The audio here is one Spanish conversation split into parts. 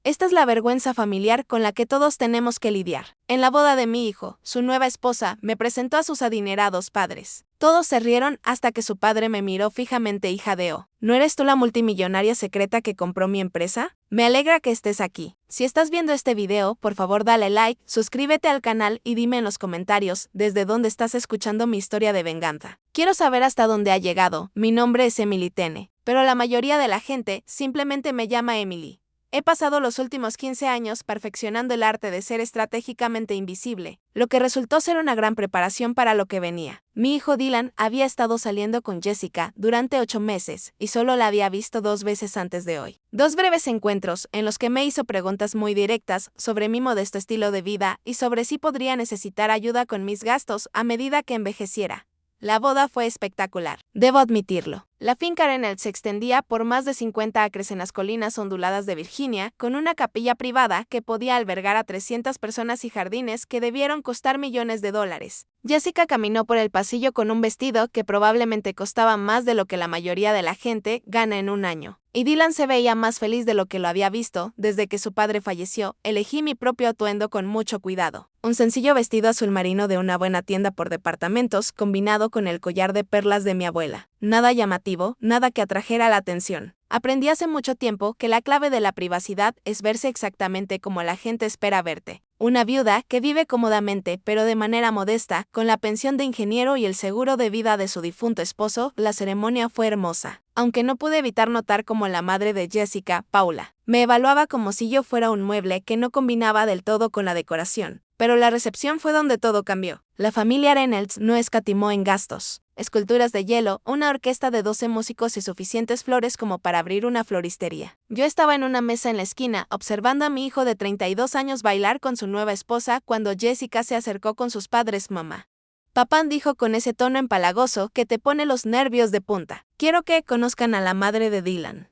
Esta es la vergüenza familiar con la que todos tenemos que lidiar. En la boda de mi hijo, su nueva esposa me presentó a sus adinerados padres. Todos se rieron hasta que su padre me miró fijamente y jadeó. ¿No eres tú la multimillonaria secreta que compró mi empresa? Me alegra que estés aquí. Si estás viendo este video, por favor dale like, suscríbete al canal y dime en los comentarios desde dónde estás escuchando mi historia de venganza. Quiero saber hasta dónde ha llegado. Mi nombre es Emily Tene, pero la mayoría de la gente simplemente me llama Emily. He pasado los últimos 15 años perfeccionando el arte de ser estratégicamente invisible, lo que resultó ser una gran preparación para lo que venía. Mi hijo Dylan había estado saliendo con Jessica durante 8 meses y solo la había visto 2 veces antes de hoy. 2 breves encuentros en los que me hizo preguntas muy directas sobre mi modesto estilo de vida y sobre si podría necesitar ayuda con mis gastos a medida que envejeciera. La boda fue espectacular, debo admitirlo. La finca Reynolds se extendía por más de 50 acres en las colinas onduladas de Virginia, con una capilla privada que podía albergar a 300 personas y jardines que debieron costar millones de dólares. Jessica caminó por el pasillo con un vestido que probablemente costaba más de lo que la mayoría de la gente gana en un año. Y Dylan se veía más feliz de lo que lo había visto desde que su padre falleció. Elegí mi propio atuendo con mucho cuidado. Un sencillo vestido azul marino de una buena tienda por departamentos combinado con el collar de perlas de mi abuela. Nada llamativo, nada que atrajera la atención. Aprendí hace mucho tiempo que la clave de la privacidad es verse exactamente como la gente espera verte. Una viuda que vive cómodamente, pero de manera modesta, con la pensión de ingeniero y el seguro de vida de su difunto esposo, la ceremonia fue hermosa. Aunque no pude evitar notar como la madre de Jessica, Paula, me evaluaba como si yo fuera un mueble que no combinaba del todo con la decoración. Pero la recepción fue donde todo cambió. La familia Reynolds no escatimó en gastos. Esculturas de hielo, una orquesta de 12 músicos y suficientes flores como para abrir una floristería. Yo estaba en una mesa en la esquina, observando a mi hijo de 32 años bailar con su nueva esposa cuando Jessica se acercó con sus padres. Mamá. Papá dijo con ese tono empalagoso que te pone los nervios de punta. Quiero que conozcan a la madre de Dylan.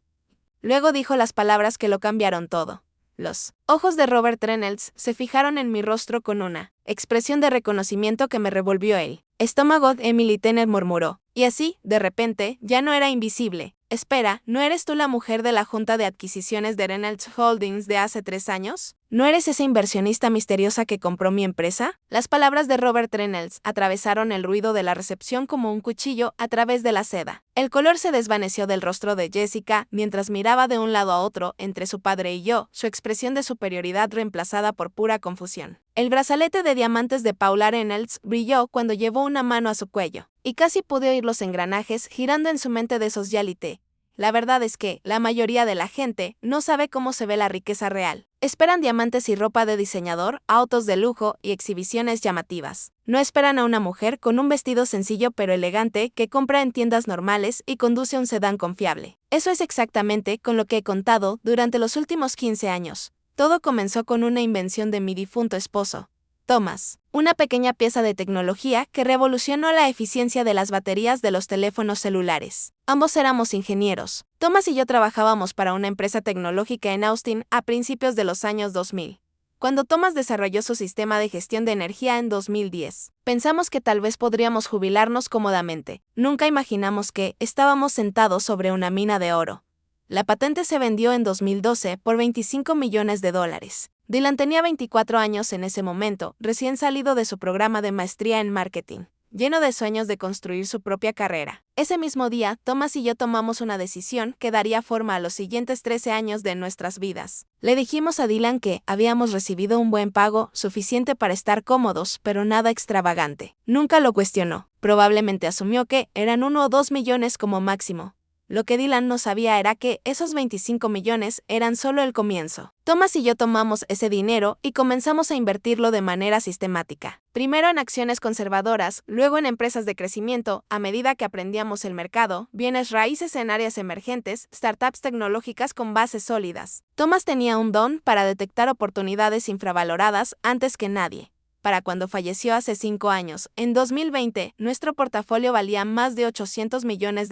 Luego dijo las palabras que lo cambiaron todo. Los ojos de Robert Reynolds se fijaron en mi rostro con una expresión de reconocimiento que me revolvió el estómago. Emily Tennant murmuró, y así, de repente, ya no era invisible. Espera, ¿no eres tú la mujer de la junta de adquisiciones de Reynolds Holdings de hace 3 años? ¿No eres esa inversionista misteriosa que compró mi empresa? Las palabras de Robert Reynolds atravesaron el ruido de la recepción como un cuchillo a través de la seda. El color se desvaneció del rostro de Jessica mientras miraba de un lado a otro entre su padre y yo, su expresión de superioridad reemplazada por pura confusión. El brazalete de diamantes de Paula Reynolds brilló cuando llevó una mano a su cuello, y casi pude oír los engranajes girando en su mente de socialité. La verdad es que la mayoría de la gente no sabe cómo se ve la riqueza real. Esperan diamantes y ropa de diseñador, autos de lujo y exhibiciones llamativas. No esperan a una mujer con un vestido sencillo pero elegante que compra en tiendas normales y conduce un sedán confiable. Eso es exactamente con lo que he contado durante los últimos 15 años. Todo comenzó con una invención de mi difunto esposo, Thomas, una pequeña pieza de tecnología que revolucionó la eficiencia de las baterías de los teléfonos celulares. Ambos éramos ingenieros. Thomas y yo trabajábamos para una empresa tecnológica en Austin a principios de los años 2000. Cuando Thomas desarrolló su sistema de gestión de energía en 2010, pensamos que tal vez podríamos jubilarnos cómodamente. Nunca imaginamos que estábamos sentados sobre una mina de oro. La patente se vendió en 2012 por $25 millones. Dylan tenía 24 años en ese momento, recién salido de su programa de maestría en marketing, lleno de sueños de construir su propia carrera. Ese mismo día, Thomas y yo tomamos una decisión que daría forma a los siguientes 13 años de nuestras vidas. Le dijimos a Dylan que habíamos recibido un buen pago, suficiente para estar cómodos, pero nada extravagante. Nunca lo cuestionó. Probablemente asumió que eran 1 o 2 millones como máximo. Lo que Dylan no sabía era que esos 25 millones eran solo el comienzo. Thomas y yo tomamos ese dinero y comenzamos a invertirlo de manera sistemática. Primero en acciones conservadoras, luego en empresas de crecimiento, a medida que aprendíamos el mercado, bienes raíces en áreas emergentes, startups tecnológicas con bases sólidas. Thomas tenía un don para detectar oportunidades infravaloradas antes que nadie. Para cuando falleció hace 5 años, en 2020, nuestro portafolio valía más de $800 millones.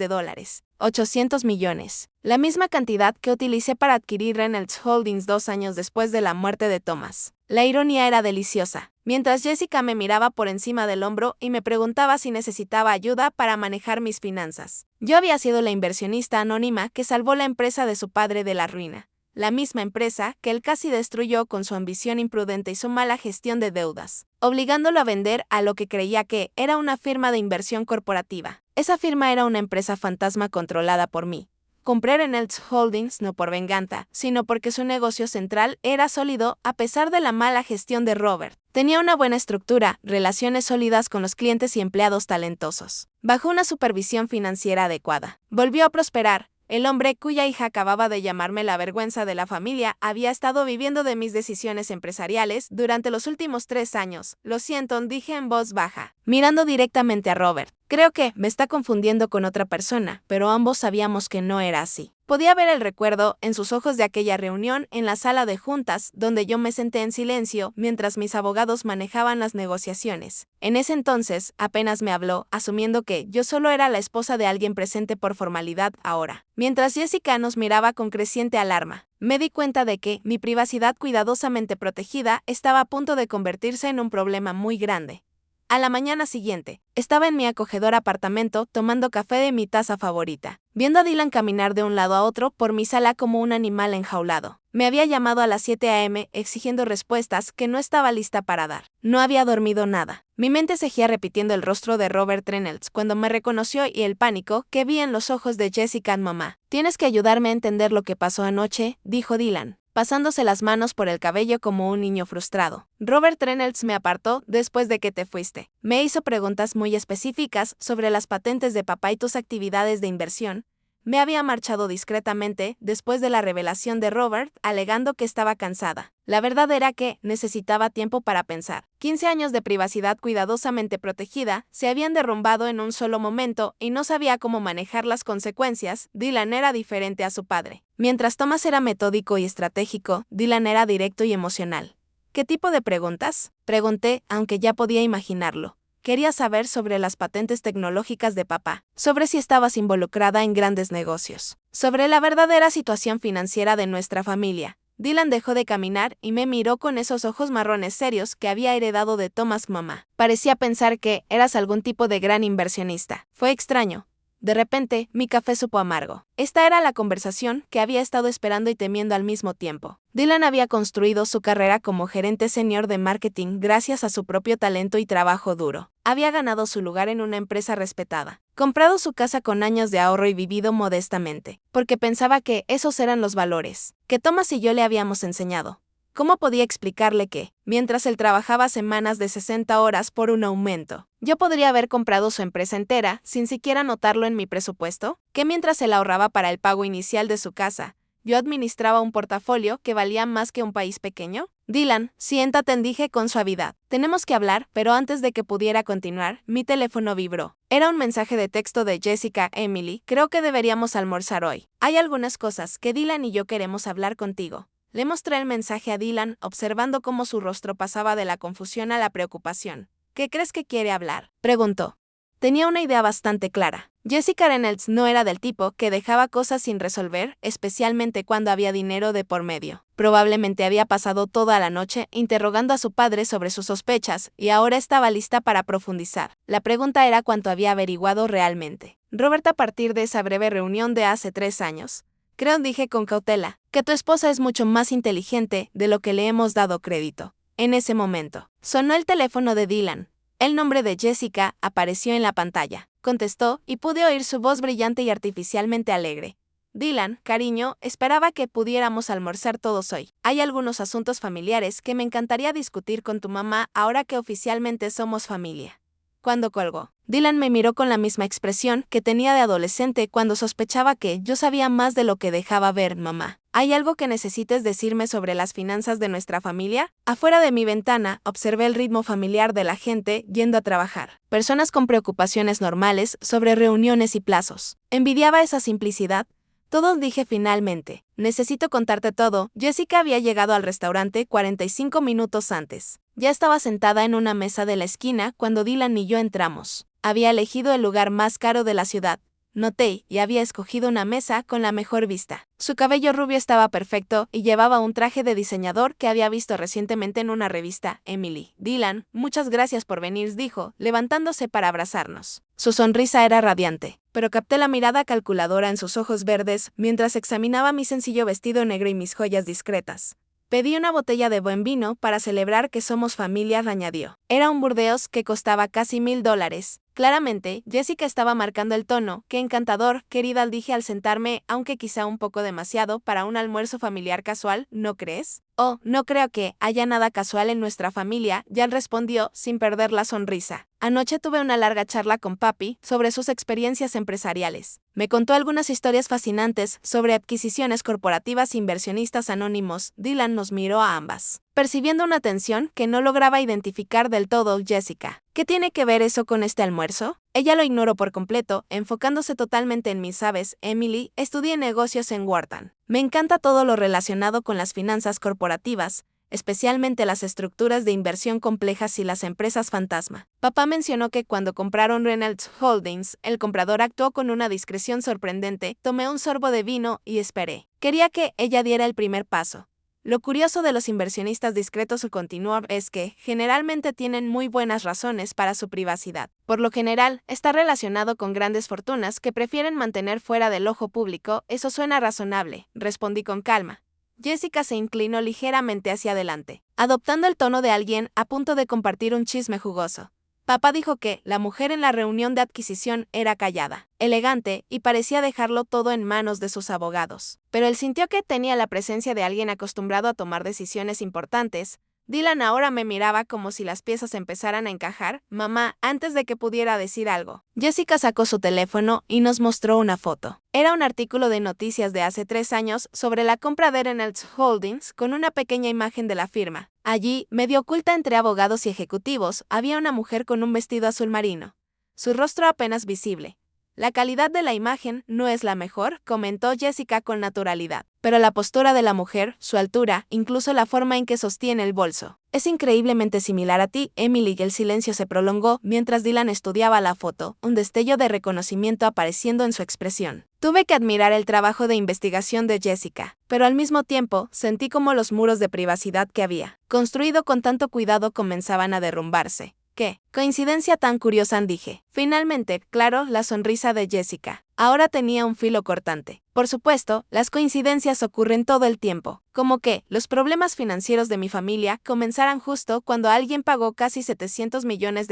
800 millones. La misma cantidad que utilicé para adquirir Reynolds Holdings 2 años después de la muerte de Thomas. La ironía era deliciosa. Mientras Jessica me miraba por encima del hombro y me preguntaba si necesitaba ayuda para manejar mis finanzas. Yo había sido la inversionista anónima que salvó la empresa de su padre de la ruina. la misma empresa que él casi destruyó con su ambición imprudente y su mala gestión de deudas, obligándolo a vender a lo que creía que era una firma de inversión corporativa. Esa firma era una empresa fantasma controlada por mí. Compré Reynolds Holdings no por venganza, sino porque su negocio central era sólido a pesar de la mala gestión de Robert. Tenía una buena estructura, relaciones sólidas con los clientes y empleados talentosos. Bajo una supervisión financiera adecuada, volvió a prosperar. El hombre cuya hija acababa de llamarme la vergüenza de la familia había estado viviendo de mis decisiones empresariales durante los últimos 3 años. Lo siento, dije en voz baja, mirando directamente a Robert. Creo que me está confundiendo con otra persona, pero ambos sabíamos que no era así. Podía ver el recuerdo en sus ojos de aquella reunión en la sala de juntas, donde yo me senté en silencio mientras mis abogados manejaban las negociaciones. En ese entonces, apenas me habló, asumiendo que yo solo era la esposa de alguien presente por formalidad ahora. Mientras Jessica nos miraba con creciente alarma, me di cuenta de que mi privacidad cuidadosamente protegida estaba a punto de convertirse en un problema muy grande. A la mañana siguiente, estaba en mi acogedor apartamento tomando café de mi taza favorita, viendo a Dylan caminar de un lado a otro por mi sala como un animal enjaulado. Me había llamado a las 7 a.m. exigiendo respuestas que no estaba lista para dar. No había dormido nada. Mi mente seguía repitiendo el rostro de Robert Reynolds cuando me reconoció y el pánico que vi en los ojos de Jessica mamá. «Tienes que ayudarme a entender lo que pasó anoche», dijo Dylan, pasándose las manos por el cabello como un niño frustrado. Robert Reynolds me apartó después de que te fuiste. Me hizo preguntas muy específicas sobre las patentes de papá y tus actividades de inversión. Me había marchado discretamente después de la revelación de Robert, alegando que estaba cansada. La verdad era que necesitaba tiempo para pensar. 15 años de privacidad cuidadosamente protegida se habían derrumbado en un solo momento y no sabía cómo manejar las consecuencias. Dylan era diferente a su padre. Mientras Thomas era metódico y estratégico, Dylan era directo y emocional. ¿Qué tipo de preguntas?, pregunté, aunque ya podía imaginarlo. Quería saber sobre las patentes tecnológicas de papá, sobre si estabas involucrada en grandes negocios, sobre la verdadera situación financiera de nuestra familia. Dylan dejó de caminar y me miró con esos ojos marrones serios que había heredado de Thomas mamá. Parecía pensar que eras algún tipo de gran inversionista. Fue extraño. De repente, mi café supo amargo. Esta era la conversación que había estado esperando y temiendo al mismo tiempo. Dylan había construido su carrera como gerente senior de marketing gracias a su propio talento y trabajo duro. Había ganado su lugar en una empresa respetada, comprado su casa con años de ahorro y vivido modestamente, porque pensaba que esos eran los valores que Thomas y yo le habíamos enseñado. ¿Cómo podía explicarle que, mientras él trabajaba semanas de 60 horas por un aumento, yo podría haber comprado su empresa entera sin siquiera notarlo en mi presupuesto? ¿Que mientras él ahorraba para el pago inicial de su casa, yo administraba un portafolio que valía más que un país pequeño? Dylan, siéntate, dije con suavidad. Tenemos que hablar, pero antes de que pudiera continuar, mi teléfono vibró. Era un mensaje de texto de Jessica. Emily, creo que deberíamos almorzar hoy. Hay algunas cosas que Dylan y yo queremos hablar contigo. Le mostré el mensaje a Dylan, observando cómo su rostro pasaba de la confusión a la preocupación. ¿Qué crees que quiere hablar?, preguntó. Tenía una idea bastante clara. Jessica Reynolds no era del tipo que dejaba cosas sin resolver, especialmente cuando había dinero de por medio. Probablemente había pasado toda la noche interrogando a su padre sobre sus sospechas y ahora estaba lista para profundizar. La pregunta era cuánto había averiguado realmente. Robert, a partir de esa breve reunión de hace 3 años, creo, dije con cautela, que tu esposa es mucho más inteligente de lo que le hemos dado crédito. En ese momento, sonó el teléfono de Dylan. El nombre de Jessica apareció en la pantalla. Contestó y pude oír su voz brillante y artificialmente alegre. Dylan, cariño, esperaba que pudiéramos almorzar todos hoy. Hay algunos asuntos familiares que me encantaría discutir con tu mamá ahora que oficialmente somos familia. Cuando colgó, Dylan me miró con la misma expresión que tenía de adolescente cuando sospechaba que yo sabía más de lo que dejaba ver. Mamá, ¿hay algo que necesites decirme sobre las finanzas de nuestra familia? Afuera de mi ventana, observé el ritmo familiar de la gente yendo a trabajar. Personas con preocupaciones normales sobre reuniones y plazos. Envidiaba esa simplicidad. Todos, dije finalmente. Necesito contarte todo. Jessica había llegado al restaurante 45 minutos antes. Ya estaba sentada en una mesa de la esquina cuando Dylan y yo entramos. Había elegido el lugar más caro de la ciudad, noté, y había escogido una mesa con la mejor vista. Su cabello rubio estaba perfecto y llevaba un traje de diseñador que había visto recientemente en una revista. Emily, Dylan, muchas gracias por venir, dijo, levantándose para abrazarnos. Su sonrisa era radiante. pero capté la mirada calculadora en sus ojos verdes mientras examinaba mi sencillo vestido negro y mis joyas discretas. Pedí una botella de buen vino para celebrar que somos familia, añadió. Era un Burdeos que costaba casi $1000. Claramente, Jessica estaba marcando el tono. Qué encantador, querida, dije al sentarme, aunque quizá un poco demasiado para un almuerzo familiar casual, ¿no crees? Oh, no creo que haya nada casual en nuestra familia, Jan respondió sin perder la sonrisa. Anoche tuve una larga charla con papi sobre sus experiencias empresariales. Me contó algunas historias fascinantes sobre adquisiciones corporativas e inversionistas anónimos. Dylan nos miró a ambas, percibiendo una tensión que no lograba identificar del todo Jessica. ¿Qué tiene que ver eso con este almuerzo? Ella lo ignoró por completo, enfocándose totalmente en mí. Sabes, Emily, estudié negocios en Wharton. Me encanta todo lo relacionado con las finanzas corporativas, especialmente las estructuras de inversión complejas y las empresas fantasma. Papá mencionó que cuando compraron Reynolds Holdings, el comprador actuó con una discreción sorprendente. Tomé un sorbo de vino y esperé. Quería que ella diera el primer paso. Lo curioso de los inversionistas discretos, continuó, es que generalmente tienen muy buenas razones para su privacidad. Por lo general, está relacionado con grandes fortunas que prefieren mantener fuera del ojo público. Eso suena razonable, respondí con calma. Jessica se inclinó ligeramente hacia adelante, adoptando el tono de alguien a punto de compartir un chisme jugoso. Papá dijo que la mujer en la reunión de adquisición era callada, elegante y parecía dejarlo todo en manos de sus abogados. Pero él sintió que tenía la presencia de alguien acostumbrado a tomar decisiones importantes. Dylan ahora me miraba como si las piezas empezaran a encajar. Mamá, antes de que pudiera decir algo, Jessica sacó su teléfono y nos mostró una foto. Era un artículo de noticias de hace 3 años sobre la compra de Reynolds Holdings con una pequeña imagen de la firma. Allí, medio oculta entre abogados y ejecutivos, había una mujer con un vestido azul marino. Su rostro apenas visible. La calidad de la imagen no es la mejor, comentó Jessica con naturalidad. Pero la postura de la mujer, su altura, incluso la forma en que sostiene el bolso, es increíblemente similar a ti, Emily. El silencio se prolongó mientras Dylan estudiaba la foto, un destello de reconocimiento apareciendo en su expresión. Tuve que admirar el trabajo de investigación de Jessica, pero al mismo tiempo sentí como los muros de privacidad que había construido con tanto cuidado comenzaban a derrumbarse. ¿Qué coincidencia tan curiosa?, dije. Finalmente, claro, la sonrisa de Jessica ahora tenía un filo cortante. Por supuesto, las coincidencias ocurren todo el tiempo. Como que los problemas financieros de mi familia comenzaran justo cuando alguien pagó casi $700 millones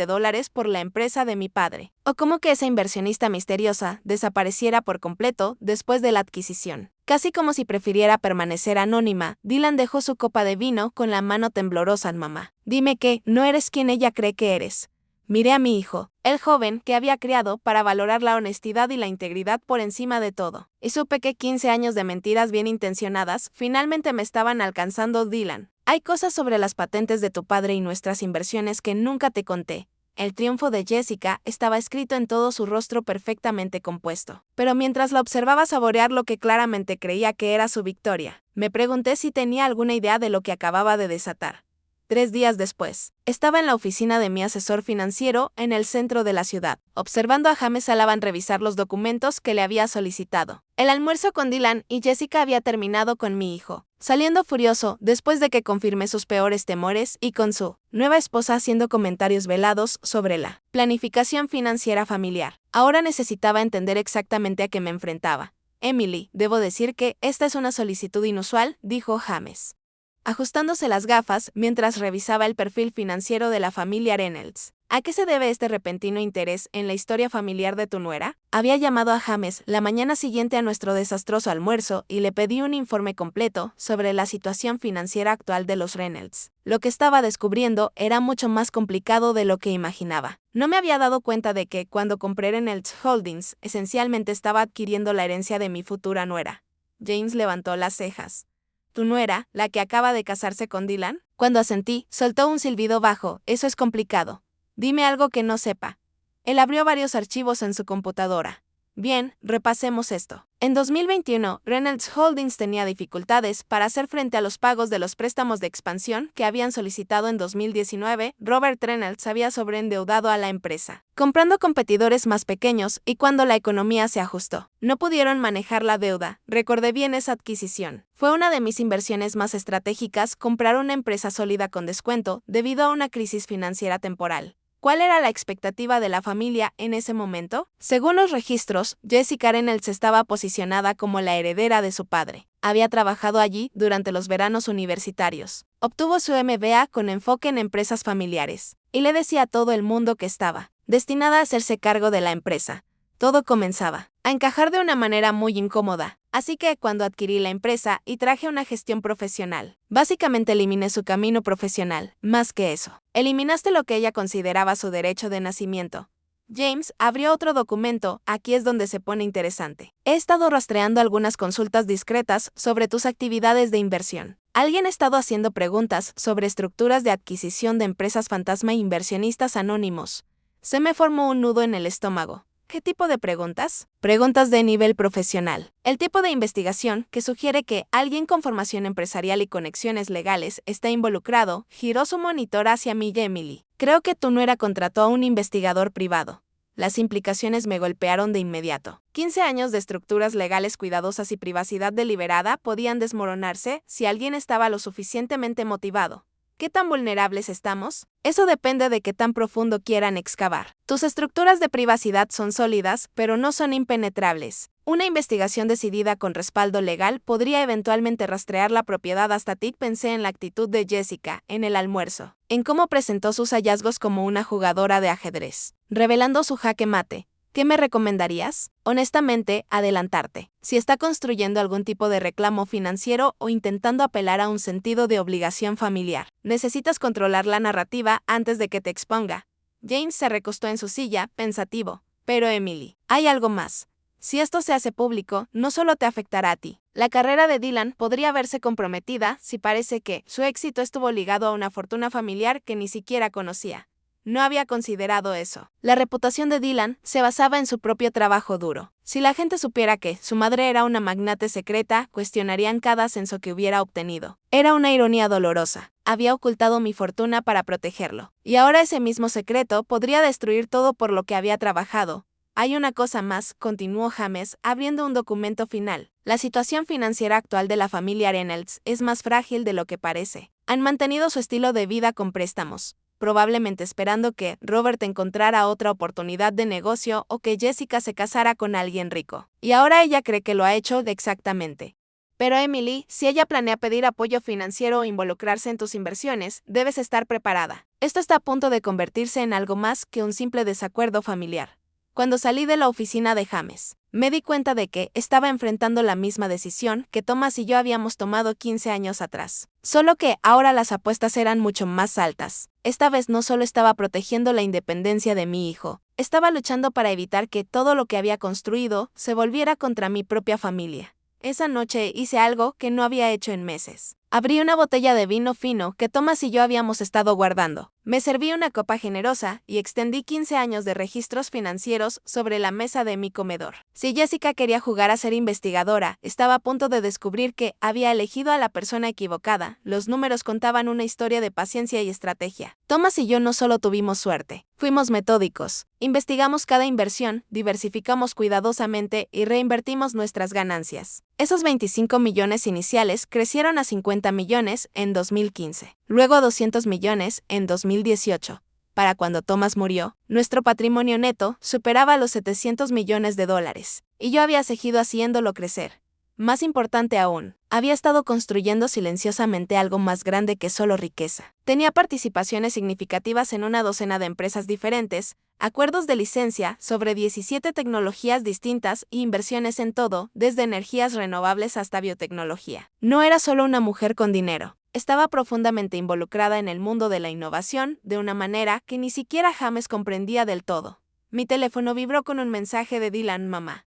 por la empresa de mi padre. O como que esa inversionista misteriosa desapareciera por completo después de la adquisición. Casi como si prefiriera permanecer anónima, Dylan dejó su copa de vino con la mano temblorosa en mamá. Dime que no eres quien ella cree que eres. Miré a mi hijo, el joven que había criado para valorar la honestidad y la integridad por encima de todo. Y supe que 15 años de mentiras bien intencionadas finalmente me estaban alcanzando. Dylan, hay cosas sobre las patentes de tu padre y nuestras inversiones que nunca te conté. El triunfo de Jessica estaba escrito en todo su rostro perfectamente compuesto. Pero mientras la observaba saborear lo que claramente creía que era su victoria, me pregunté si tenía alguna idea de lo que acababa de desatar. 3 días después, estaba en la oficina de mi asesor financiero en el centro de la ciudad, observando a James Alaban revisar los documentos que le había solicitado. El almuerzo con Dylan y Jessica había terminado con mi hijo, saliendo furioso después de que confirmé sus peores temores y con su nueva esposa haciendo comentarios velados sobre la planificación financiera familiar. Ahora necesitaba entender exactamente a qué me enfrentaba. Emily, debo decir que esta es una solicitud inusual, dijo James, ajustándose las gafas mientras revisaba el perfil financiero de la familia Reynolds. ¿A qué se debe este repentino interés en la historia familiar de tu nuera? Había llamado a James la mañana siguiente a nuestro desastroso almuerzo y le pedí un informe completo sobre la situación financiera actual de los Reynolds. Lo que estaba descubriendo era mucho más complicado de lo que imaginaba. No me había dado cuenta de que, cuando compré Reynolds Holdings, esencialmente estaba adquiriendo la herencia de mi futura nuera. James levantó las cejas. ¿Tu nuera, la que acaba de casarse con Dylan? Cuando asentí, soltó un silbido bajo. Eso es complicado. Dime algo que no sepa. Él abrió varios archivos en su computadora. Bien, repasemos esto. En 2021, Reynolds Holdings tenía dificultades para hacer frente a los pagos de los préstamos de expansión que habían solicitado en 2019. Robert Reynolds había sobreendeudado a la empresa, comprando competidores más pequeños, y cuando la economía se ajustó, no pudieron manejar la deuda. Recordé bien esa adquisición. Fue una de mis inversiones más estratégicas comprar una empresa sólida con descuento debido a una crisis financiera temporal. ¿Cuál era la expectativa de la familia en ese momento? Según los registros, Jessica Reynolds estaba posicionada como la heredera de su padre. Había trabajado allí durante los veranos universitarios. Obtuvo su MBA con enfoque en empresas familiares. Y le decía a todo el mundo que estaba destinada a hacerse cargo de la empresa. Todo comenzaba a encajar de una manera muy incómoda. Así que cuando adquirí la empresa y traje una gestión profesional, básicamente eliminé su camino profesional. Más que eso, eliminaste lo que ella consideraba su derecho de nacimiento. James abrió otro documento, aquí es donde se pone interesante. He estado rastreando algunas consultas discretas sobre tus actividades de inversión. Alguien ha estado haciendo preguntas sobre estructuras de adquisición de empresas fantasma e inversionistas anónimos. Se me formó un nudo en el estómago. ¿Qué tipo de preguntas? Preguntas de nivel profesional. El tipo de investigación que sugiere que alguien con formación empresarial y conexiones legales está involucrado, giró su monitor hacia mí y Emily. Creo que tú no contrató a un investigador privado. Las implicaciones me golpearon de inmediato. 15 años de estructuras legales cuidadosas y privacidad deliberada podían desmoronarse si alguien estaba lo suficientemente motivado. ¿Qué tan vulnerables estamos? Eso depende de qué tan profundo quieran excavar. Tus estructuras de privacidad son sólidas, pero no son impenetrables. Una investigación decidida con respaldo legal podría eventualmente rastrear la propiedad hasta ti. Pensé en la actitud de Jessica, en el almuerzo, en cómo presentó sus hallazgos como una jugadora de ajedrez, revelando su jaque mate. ¿Qué me recomendarías? Honestamente, adelantarte. Si está construyendo algún tipo de reclamo financiero o intentando apelar a un sentido de obligación familiar, necesitas controlar la narrativa antes de que te exponga. James se recostó en su silla, pensativo. Pero Emily, hay algo más. Si esto se hace público, no solo te afectará a ti. La carrera de Dylan podría verse comprometida si parece que su éxito estuvo ligado a una fortuna familiar que ni siquiera conocía. No había considerado eso. La reputación de Dylan se basaba en su propio trabajo duro. Si la gente supiera que su madre era una magnate secreta, cuestionarían cada ascenso que hubiera obtenido. Era una ironía dolorosa. Había ocultado mi fortuna para protegerlo. Y ahora ese mismo secreto podría destruir todo por lo que había trabajado. Hay una cosa más, continuó James, abriendo un documento final. La situación financiera actual de la familia Reynolds es más frágil de lo que parece. Han mantenido su estilo de vida con préstamos, probablemente esperando que Robert encontrara otra oportunidad de negocio o que Jessica se casara con alguien rico. Y ahora ella cree que lo ha hecho exactamente. Pero Emily, si ella planea pedir apoyo financiero o involucrarse en tus inversiones, debes estar preparada. Esto está a punto de convertirse en algo más que un simple desacuerdo familiar. Cuando salí de la oficina de James, me di cuenta de que estaba enfrentando la misma decisión que Thomas y yo habíamos tomado 15 años atrás. Solo que ahora las apuestas eran mucho más altas. Esta vez no solo estaba protegiendo la independencia de mi hijo, estaba luchando para evitar que todo lo que había construido se volviera contra mi propia familia. Esa noche hice algo que no había hecho en meses. Abrí una botella de vino fino que Thomas y yo habíamos estado guardando. Me serví una copa generosa y extendí 15 años de registros financieros sobre la mesa de mi comedor. Si Jessica quería jugar a ser investigadora, estaba a punto de descubrir que había elegido a la persona equivocada. Los números contaban una historia de paciencia y estrategia. Thomas y yo no solo tuvimos suerte, fuimos metódicos. Investigamos cada inversión, diversificamos cuidadosamente y reinvertimos nuestras ganancias. Esos 25 millones iniciales crecieron a 50 millones en 2015, luego a 200 millones en 2018. Para cuando Thomas murió, nuestro patrimonio neto superaba los 700 millones de dólares, y yo había seguido haciéndolo crecer. Más importante aún, había estado construyendo silenciosamente algo más grande que solo riqueza. Tenía participaciones significativas en una docena de empresas diferentes, acuerdos de licencia sobre 17 tecnologías distintas e inversiones en todo, desde energías renovables hasta biotecnología. No era solo una mujer con dinero. Estaba profundamente involucrada en el mundo de la innovación de una manera que ni siquiera James comprendía del todo. Mi teléfono vibró con un mensaje de Dylan, mamá.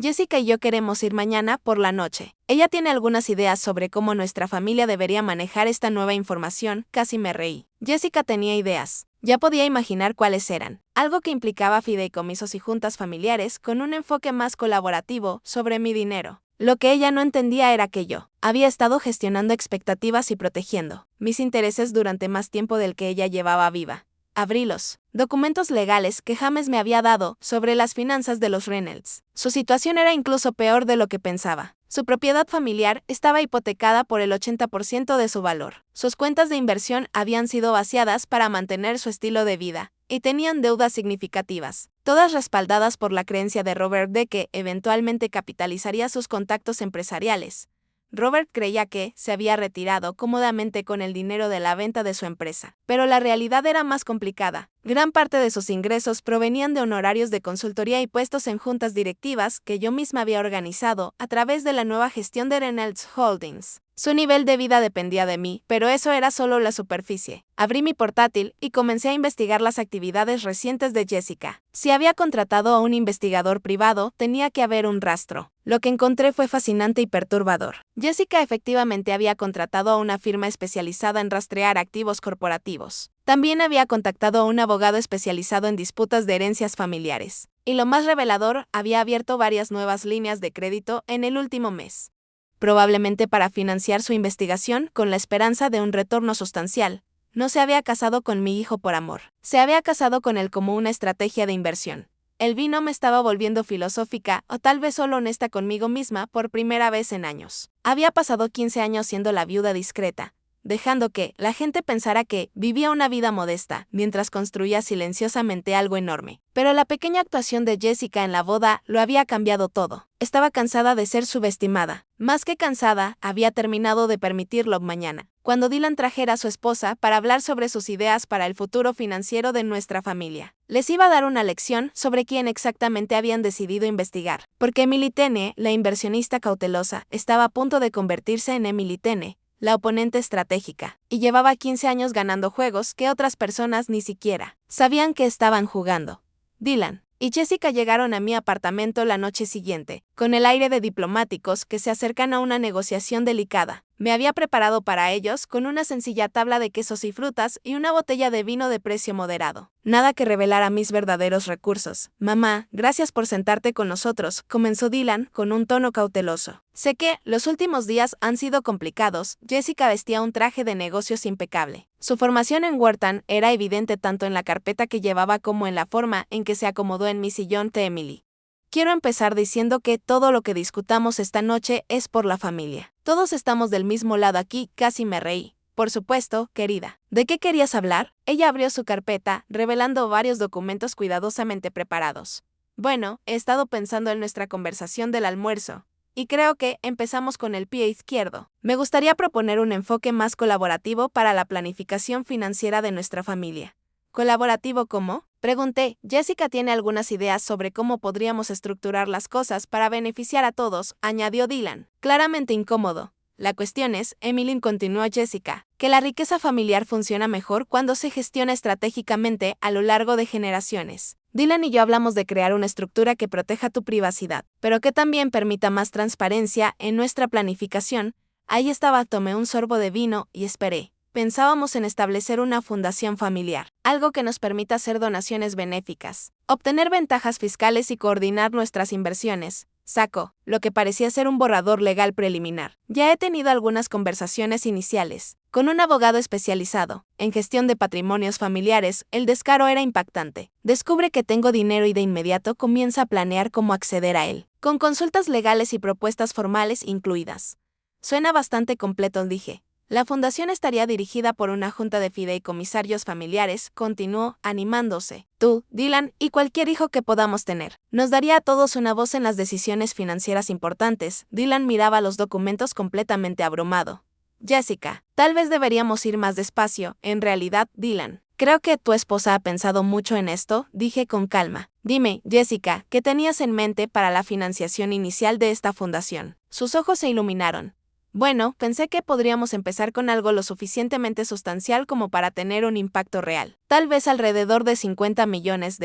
Jessica y yo queremos ir mañana por la noche. Ella tiene algunas ideas sobre cómo nuestra familia debería manejar esta nueva información. Casi me reí. Jessica tenía ideas. Ya podía imaginar cuáles eran. Algo que implicaba fideicomisos y juntas familiares con un enfoque más colaborativo sobre mi dinero. Lo que ella no entendía era que yo había estado gestionando expectativas y protegiendo mis intereses durante más tiempo del que ella llevaba viva. Abrí los documentos legales que James me había dado sobre las finanzas de los Reynolds. Su situación era incluso peor de lo que pensaba. Su propiedad familiar estaba hipotecada por el 80% de su valor. Sus cuentas de inversión habían sido vaciadas para mantener su estilo de vida, y tenían deudas significativas, todas respaldadas por la creencia de Robert de que eventualmente capitalizaría sus contactos empresariales. Robert creía que se había retirado cómodamente con el dinero de la venta de su empresa, pero la realidad era más complicada. Gran parte de sus ingresos provenían de honorarios de consultoría y puestos en juntas directivas que yo misma había organizado a través de la nueva gestión de Reynolds Holdings. Su nivel de vida dependía de mí, pero eso era solo la superficie. Abrí mi portátil y comencé a investigar las actividades recientes de Jessica. Si había contratado a un investigador privado, tenía que haber un rastro. Lo que encontré fue fascinante y perturbador. Jessica efectivamente había contratado a una firma especializada en rastrear activos corporativos. También había contactado a un abogado especializado en disputas de herencias familiares. Y lo más revelador, había abierto varias nuevas líneas de crédito en el último mes. Probablemente para financiar su investigación con la esperanza de un retorno sustancial. No se había casado con mi hijo por amor. Se había casado con él como una estrategia de inversión. El vino me estaba volviendo filosófica, o tal vez solo honesta conmigo misma por primera vez en años. Había pasado 15 años siendo la viuda discreta, dejando que la gente pensara que vivía una vida modesta, mientras construía silenciosamente algo enorme. Pero la pequeña actuación de Jessica en la boda lo había cambiado todo. Estaba cansada de ser subestimada. Más que cansada, había terminado de permitirlo mañana, cuando Dylan trajera a su esposa para hablar sobre sus ideas para el futuro financiero de nuestra familia. Les iba a dar una lección sobre quién exactamente habían decidido investigar, porque Emily Tenney, la inversionista cautelosa, estaba a punto de convertirse en Emily Tenney, la oponente estratégica, y llevaba 15 años ganando juegos que otras personas ni siquiera sabían que estaban jugando. Dylan y Jessica llegaron a mi apartamento la noche siguiente, con el aire de diplomáticos que se acercan a una negociación delicada. Me había preparado para ellos con una sencilla tabla de quesos y frutas y una botella de vino de precio moderado. Nada que revelara mis verdaderos recursos. Mamá, gracias por sentarte con nosotros, comenzó Dylan con un tono cauteloso. Sé que los últimos días han sido complicados. Jessica vestía un traje de negocios impecable. Su formación en Wharton era evidente tanto en la carpeta que llevaba como en la forma en que se acomodó en mi sillón de Emily. Quiero empezar diciendo que todo lo que discutamos esta noche es por la familia. Todos estamos del mismo lado aquí, casi me reí. Por supuesto, querida. ¿De qué querías hablar? Ella abrió su carpeta, revelando varios documentos cuidadosamente preparados. Bueno, he estado pensando en nuestra conversación del almuerzo. Y creo que empezamos con el pie izquierdo. Me gustaría proponer un enfoque más colaborativo para la planificación financiera de nuestra familia. ¿Colaborativo cómo? Pregunté. Jessica tiene algunas ideas sobre cómo podríamos estructurar las cosas para beneficiar a todos, añadió Dylan, claramente incómodo. La cuestión es, Emily, continuó Jessica, que la riqueza familiar funciona mejor cuando se gestiona estratégicamente a lo largo de generaciones. Dylan y yo hablamos de crear una estructura que proteja tu privacidad, pero que también permita más transparencia en nuestra planificación. Ahí estaba, tomé un sorbo de vino y esperé. Pensábamos en establecer una fundación familiar, algo que nos permita hacer donaciones benéficas, obtener ventajas fiscales y coordinar nuestras inversiones. Sacó lo que parecía ser un borrador legal preliminar. Ya he tenido algunas conversaciones iniciales con un abogado especializado en gestión de patrimonios familiares. El descaro era impactante. Descubre que tengo dinero y de inmediato comienza a planear cómo acceder a él, con consultas legales y propuestas formales incluidas. Suena bastante completo, dije. La fundación estaría dirigida por una junta de fideicomisarios familiares, continuó, animándose. Tú, Dylan, y cualquier hijo que podamos tener. Nos daría a todos una voz en las decisiones financieras importantes. Dylan miraba los documentos completamente abrumado. Jessica, tal vez deberíamos ir más despacio. En realidad, Dylan, creo que tu esposa ha pensado mucho en esto, dije con calma. Dime, Jessica, ¿qué tenías en mente para la financiación inicial de esta fundación? Sus ojos se iluminaron. Bueno, pensé que podríamos empezar con algo lo suficientemente sustancial como para tener un impacto real. Tal vez alrededor de $50 millones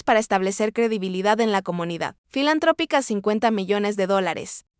para establecer credibilidad en la comunidad. Filantrópica $50 millones.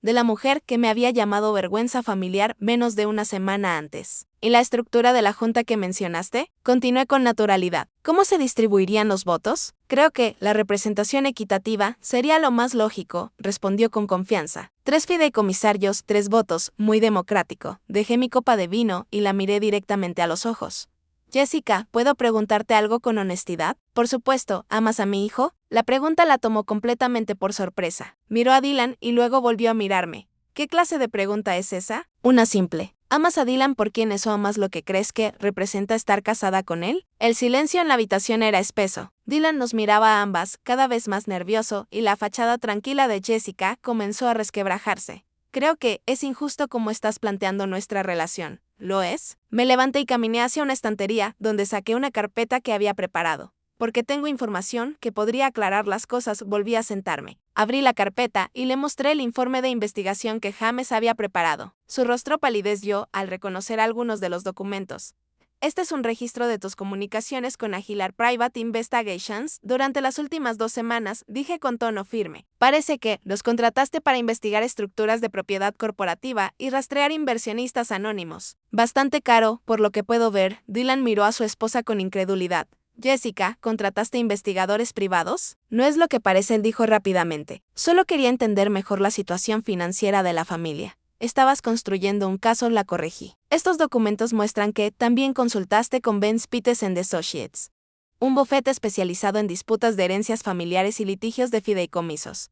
De la mujer que me había llamado vergüenza familiar menos de una semana antes. ¿Y la estructura de la junta que mencionaste? Continué con naturalidad. ¿Cómo se distribuirían los votos? Creo que la representación equitativa sería lo más lógico, respondió con confianza. 3 fideicomisarios, 3 votos, muy democrático. Dejé mi copa de vino y la miré directamente a los ojos. Jessica, ¿puedo preguntarte algo con honestidad? Por supuesto, ¿amas a mi hijo? La pregunta la tomó completamente por sorpresa. Miró a Dylan y luego volvió a mirarme. ¿Qué clase de pregunta es esa? Una simple. ¿Amas a Dylan por quién es o amas lo que crees que representa estar casada con él? El silencio en la habitación era espeso. Dylan nos miraba a ambas, cada vez más nervioso, y la fachada tranquila de Jessica comenzó a resquebrajarse. Creo que es injusto como estás planteando nuestra relación. ¿Lo es? Me levanté y caminé hacia una estantería, donde saqué una carpeta que había preparado. Porque tengo información que podría aclarar las cosas, volví a sentarme. Abrí la carpeta y le mostré el informe de investigación que James había preparado. Su rostro palideció al reconocer algunos de los documentos. Este es un registro de tus comunicaciones con Aguilar Private Investigations durante las últimas 2 semanas, dije con tono firme. Parece que los contrataste para investigar estructuras de propiedad corporativa y rastrear inversionistas anónimos. Bastante caro, por lo que puedo ver. Dylan miró a su esposa con incredulidad. Jessica, ¿contrataste investigadores privados? No es lo que parece, dijo rápidamente. Solo quería entender mejor la situación financiera de la familia. Estabas construyendo un caso, la corregí. Estos documentos muestran que también consultaste con Ben Spites and Associates, un bufete especializado en disputas de herencias familiares y litigios de fideicomisos.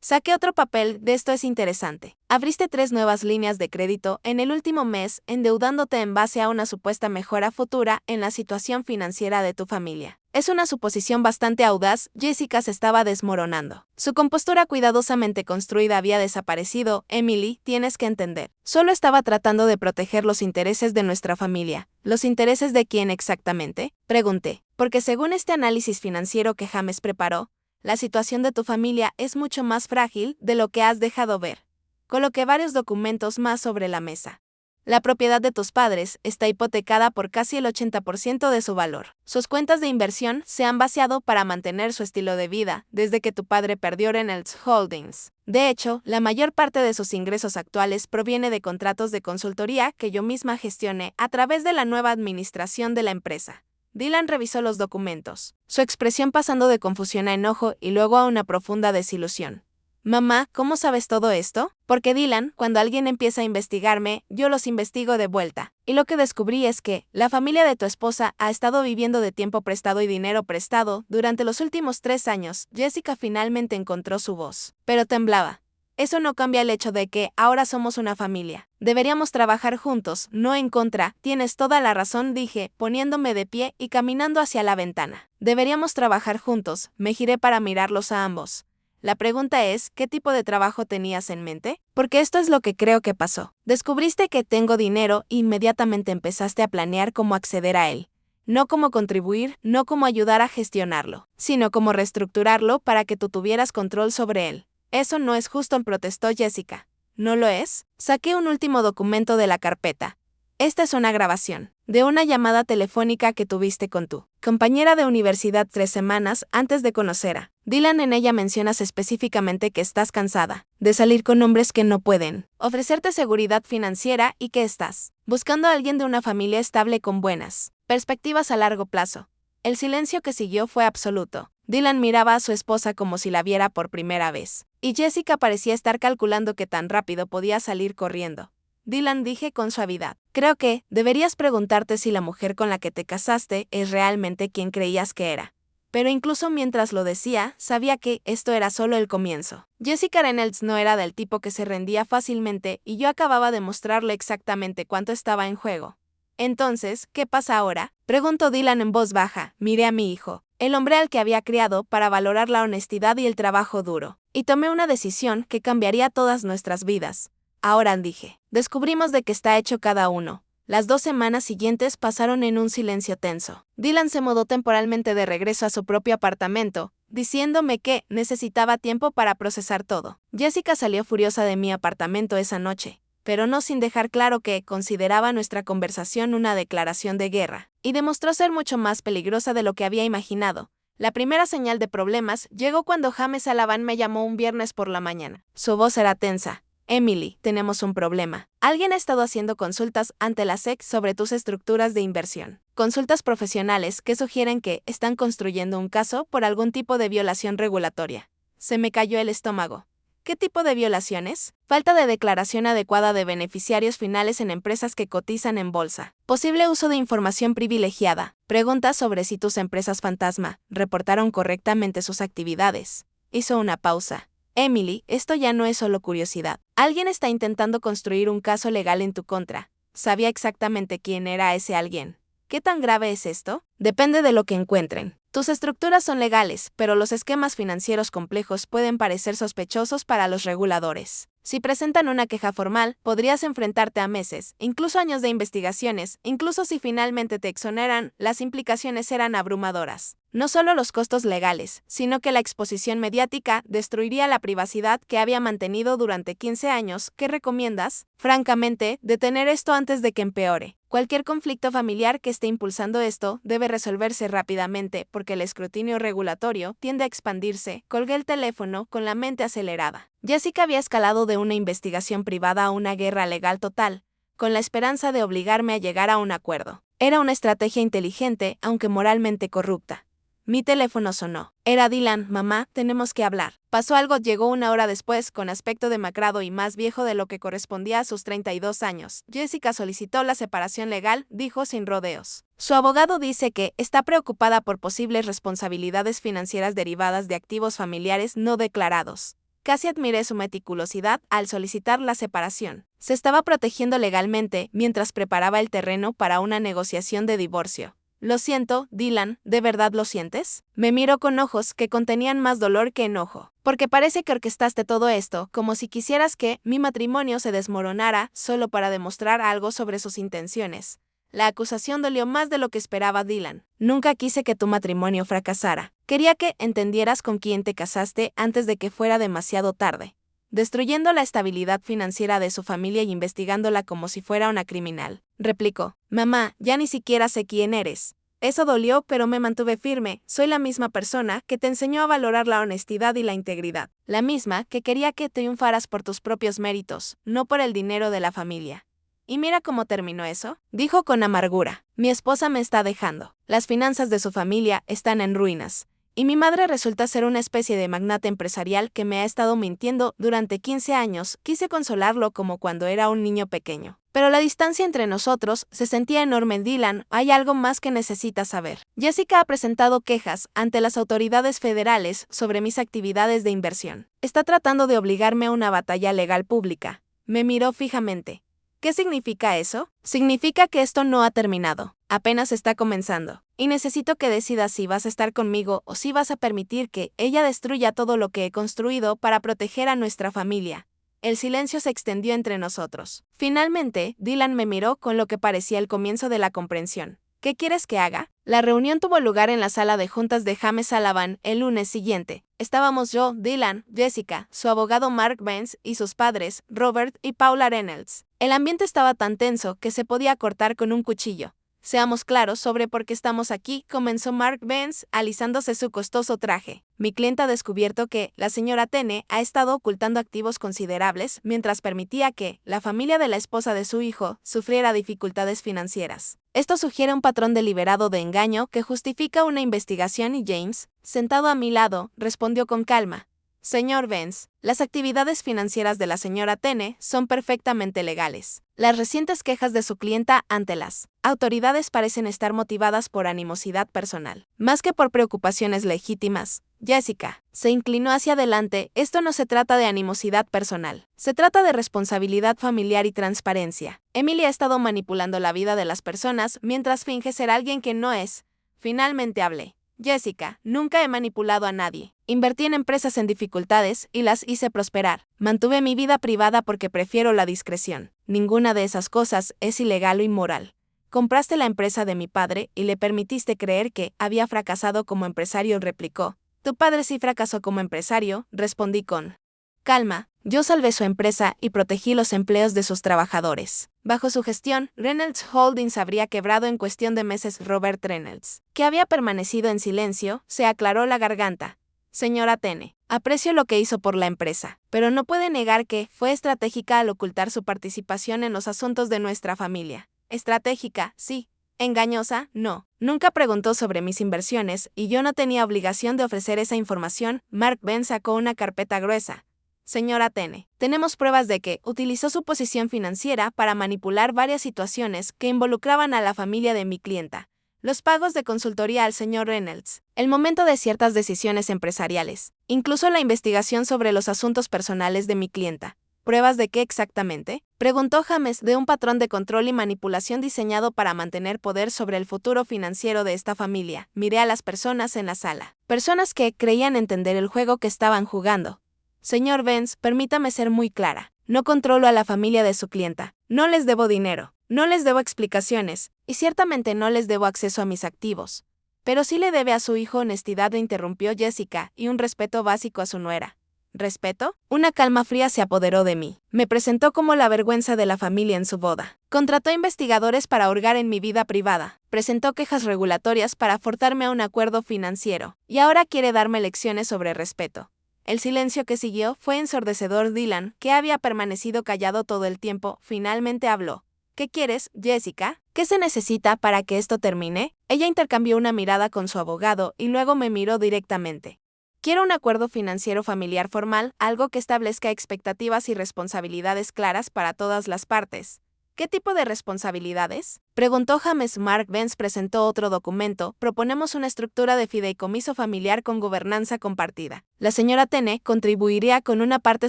Saqué otro papel, de esto es interesante. Abriste 3 nuevas líneas de crédito en el último mes, endeudándote en base a una supuesta mejora futura en la situación financiera de tu familia. Es una suposición bastante audaz. Jessica se estaba desmoronando. Su compostura cuidadosamente construida había desaparecido. Emily, tienes que entender. Solo estaba tratando de proteger los intereses de nuestra familia. ¿Los intereses de quién exactamente? Pregunté. Porque según este análisis financiero que James preparó, la situación de tu familia es mucho más frágil de lo que has dejado ver. Coloqué varios documentos más sobre la mesa. La propiedad de tus padres está hipotecada por casi el 80% de su valor. Sus cuentas de inversión se han vaciado para mantener su estilo de vida desde que tu padre perdió Reynolds Holdings. De hecho, la mayor parte de sus ingresos actuales proviene de contratos de consultoría que yo misma gestioné a través de la nueva administración de la empresa. Dylan revisó los documentos, su expresión pasando de confusión a enojo y luego a una profunda desilusión. Mamá, ¿cómo sabes todo esto? Porque Dylan, cuando alguien empieza a investigarme, yo los investigo de vuelta. Y lo que descubrí es que la familia de tu esposa ha estado viviendo de tiempo prestado y dinero prestado durante los últimos 3 años. Jessica finalmente encontró su voz, pero temblaba. Eso no cambia el hecho de que ahora somos una familia. Deberíamos trabajar juntos, no en contra. Tienes toda la razón, dije, poniéndome de pie y caminando hacia la ventana. Deberíamos trabajar juntos. Me giré para mirarlos a ambos. La pregunta es, ¿qué tipo de trabajo tenías en mente? Porque esto es lo que creo que pasó. Descubriste que tengo dinero e inmediatamente empezaste a planear cómo acceder a él. No cómo contribuir, no cómo ayudar a gestionarlo, sino cómo reestructurarlo para que tú tuvieras control sobre él. Eso no es justo, protestó Jessica. ¿No lo es? Saqué un último documento de la carpeta. Esta es una grabación de una llamada telefónica que tuviste con tu compañera de universidad 3 semanas antes de conocer a Dylan. En ella mencionas específicamente que estás cansada de salir con hombres que no pueden ofrecerte seguridad financiera y que estás buscando a alguien de una familia estable con buenas perspectivas a largo plazo. El silencio que siguió fue absoluto. Dylan miraba a su esposa como si la viera por primera vez, y Jessica parecía estar calculando qué tan rápido podía salir corriendo. Dylan, dije con suavidad, creo que deberías preguntarte si la mujer con la que te casaste es realmente quien creías que era. Pero incluso mientras lo decía, sabía que esto era solo el comienzo. Jessica Reynolds no era del tipo que se rendía fácilmente y yo acababa de mostrarle exactamente cuánto estaba en juego. Entonces, ¿qué pasa ahora? Preguntó Dylan en voz baja. Miré a mi hijo, el hombre al que había criado para valorar la honestidad y el trabajo duro, y tomé una decisión que cambiaría todas nuestras vidas. Ahora, dije, descubrimos de qué está hecho cada uno. Las 2 semanas siguientes pasaron en un silencio tenso. Dylan se mudó temporalmente de regreso a su propio apartamento, diciéndome que necesitaba tiempo para procesar todo. Jessica salió furiosa de mi apartamento esa noche, pero no sin dejar claro que consideraba nuestra conversación una declaración de guerra, y demostró ser mucho más peligrosa de lo que había imaginado. La primera señal de problemas llegó cuando James Alaban me llamó un viernes por la mañana. Su voz era tensa. Emily, tenemos un problema. Alguien ha estado haciendo consultas ante la SEC sobre tus estructuras de inversión. Consultas profesionales que sugieren que están construyendo un caso por algún tipo de violación regulatoria. Se me cayó el estómago. ¿Qué tipo de violaciones? Falta de declaración adecuada de beneficiarios finales en empresas que cotizan en bolsa. Posible uso de información privilegiada. Preguntas sobre si tus empresas fantasma reportaron correctamente sus actividades. Hizo una pausa. Emily, esto ya no es solo curiosidad. Alguien está intentando construir un caso legal en tu contra. Sabía exactamente quién era ese alguien. ¿Qué tan grave es esto? Depende de lo que encuentren. Tus estructuras son legales, pero los esquemas financieros complejos pueden parecer sospechosos para los reguladores. Si presentan una queja formal, podrías enfrentarte a meses, incluso años de investigaciones. Incluso si finalmente te exoneran, las implicaciones serán abrumadoras. No solo los costos legales, sino que la exposición mediática destruiría la privacidad que había mantenido durante 15 años. ¿Qué recomiendas? Francamente, detener esto antes de que empeore. Cualquier conflicto familiar que esté impulsando esto debe resolverse rápidamente porque el escrutinio regulatorio tiende a expandirse. Colgué el teléfono con la mente acelerada. Jessica había escalado de una investigación privada a una guerra legal total, con la esperanza de obligarme a llegar a un acuerdo. Era una estrategia inteligente, aunque moralmente corrupta. Mi teléfono sonó. Era Dylan. Mamá, tenemos que hablar. Pasó algo. Llegó una hora después, con aspecto demacrado y más viejo de lo que correspondía a sus 32 años. Jessica solicitó la separación legal, dijo sin rodeos. Su abogado dice que está preocupada por posibles responsabilidades financieras derivadas de activos familiares no declarados. Casi admiré su meticulosidad al solicitar la separación. Se estaba protegiendo legalmente mientras preparaba el terreno para una negociación de divorcio. Lo siento, Dylan, ¿de verdad lo sientes? Me miró con ojos que contenían más dolor que enojo. Porque parece que orquestaste todo esto, como si quisieras que mi matrimonio se desmoronara solo para demostrar algo sobre sus intenciones. La acusación dolió más de lo que esperaba Dylan. Nunca quise que tu matrimonio fracasara. Quería que entendieras con quién te casaste antes de que fuera demasiado tarde. Destruyendo la estabilidad financiera de su familia y investigándola como si fuera una criminal. Replicó. Mamá, ya ni siquiera sé quién eres. Eso dolió, pero me mantuve firme. Soy la misma persona que te enseñó a valorar la honestidad y la integridad. La misma que quería que triunfaras por tus propios méritos, no por el dinero de la familia. ¿Y mira cómo terminó eso? Dijo con amargura. Mi esposa me está dejando. Las finanzas de su familia están en ruinas. Y mi madre resulta ser una especie de magnate empresarial que me ha estado mintiendo durante 15 años. Quise consolarlo como cuando era un niño pequeño. Pero la distancia entre nosotros se sentía enorme. Dylan, hay algo más que necesitas saber. Jessica ha presentado quejas ante las autoridades federales sobre mis actividades de inversión. Está tratando de obligarme a una batalla legal pública. Me miró fijamente. ¿Qué significa eso? Significa que esto no ha terminado. Apenas está comenzando. Y necesito que decidas si vas a estar conmigo o si vas a permitir que ella destruya todo lo que he construido para proteger a nuestra familia. El silencio se extendió entre nosotros. Finalmente, Dylan me miró con lo que parecía el comienzo de la comprensión. ¿Qué quieres que haga? La reunión tuvo lugar en la sala de juntas de James Sullivan el lunes siguiente. Estábamos yo, Dylan, Jessica, su abogado Mark Benz y sus padres, Robert y Paula Reynolds. El ambiente estaba tan tenso que se podía cortar con un cuchillo. Seamos claros sobre por qué estamos aquí, comenzó Mark Benz, alisándose su costoso traje. Mi clienta ha descubierto que la señora Tene ha estado ocultando activos considerables mientras permitía que la familia de la esposa de su hijo sufriera dificultades financieras. Esto sugiere un patrón deliberado de engaño que justifica una investigación y James, sentado a mi lado, respondió con calma. Señor Benz, las actividades financieras de la señora Tene son perfectamente legales. Las recientes quejas de su clienta ante las autoridades parecen estar motivadas por animosidad personal, más que por preocupaciones legítimas. Jessica se inclinó hacia adelante. Esto no se trata de animosidad personal. Se trata de responsabilidad familiar y transparencia. Emily ha estado manipulando la vida de las personas mientras finge ser alguien que no es. Finalmente hablé. Jessica, nunca he manipulado a nadie. Invertí en empresas en dificultades y las hice prosperar. Mantuve mi vida privada porque prefiero la discreción. Ninguna de esas cosas es ilegal o inmoral. Compraste la empresa de mi padre y le permitiste creer que había fracasado como empresario, replicó. Tu padre sí fracasó como empresario, respondí con calma. Yo salvé su empresa y protegí los empleos de sus trabajadores. Bajo su gestión, Reynolds Holdings habría quebrado en cuestión de meses. Robert Reynolds, que había permanecido en silencio, se aclaró la garganta. Señora Tene, aprecio lo que hizo por la empresa, pero no puede negar que fue estratégica al ocultar su participación en los asuntos de nuestra familia. Estratégica, sí. Engañosa, no. Nunca preguntó sobre mis inversiones y yo no tenía obligación de ofrecer esa información. Mark Benz sacó una carpeta gruesa. Señora Tene, tenemos pruebas de que utilizó su posición financiera para manipular varias situaciones que involucraban a la familia de mi clienta. Los pagos de consultoría al señor Reynolds, el momento de ciertas decisiones empresariales, incluso la investigación sobre los asuntos personales de mi clienta. ¿Pruebas de qué exactamente? Preguntó James, de un patrón de control y manipulación diseñado para mantener poder sobre el futuro financiero de esta familia. Miré a las personas en la sala. Personas que creían entender el juego que estaban jugando. Señor Vance, permítame ser muy clara. No controlo a la familia de su clienta. No les debo dinero. No les debo explicaciones. Y ciertamente no les debo acceso a mis activos. Pero sí le debe a su hijo honestidad, interrumpió Jessica, y un respeto básico a su nuera. ¿Respeto? Una calma fría se apoderó de mí. Me presentó como la vergüenza de la familia en su boda. Contrató investigadores para hurgar en mi vida privada. Presentó quejas regulatorias para forzarme a un acuerdo financiero. Y ahora quiere darme lecciones sobre respeto. El silencio que siguió fue ensordecedor. Dylan, que había permanecido callado todo el tiempo, finalmente habló. ¿Qué quieres, Jessica? ¿Qué se necesita para que esto termine? Ella intercambió una mirada con su abogado y luego me miró directamente. Quiero un acuerdo financiero familiar formal, algo que establezca expectativas y responsabilidades claras para todas las partes. ¿Qué tipo de responsabilidades? Preguntó James. Mark Vance presentó otro documento. Proponemos una estructura de fideicomiso familiar con gobernanza compartida. La señora Tene contribuiría con una parte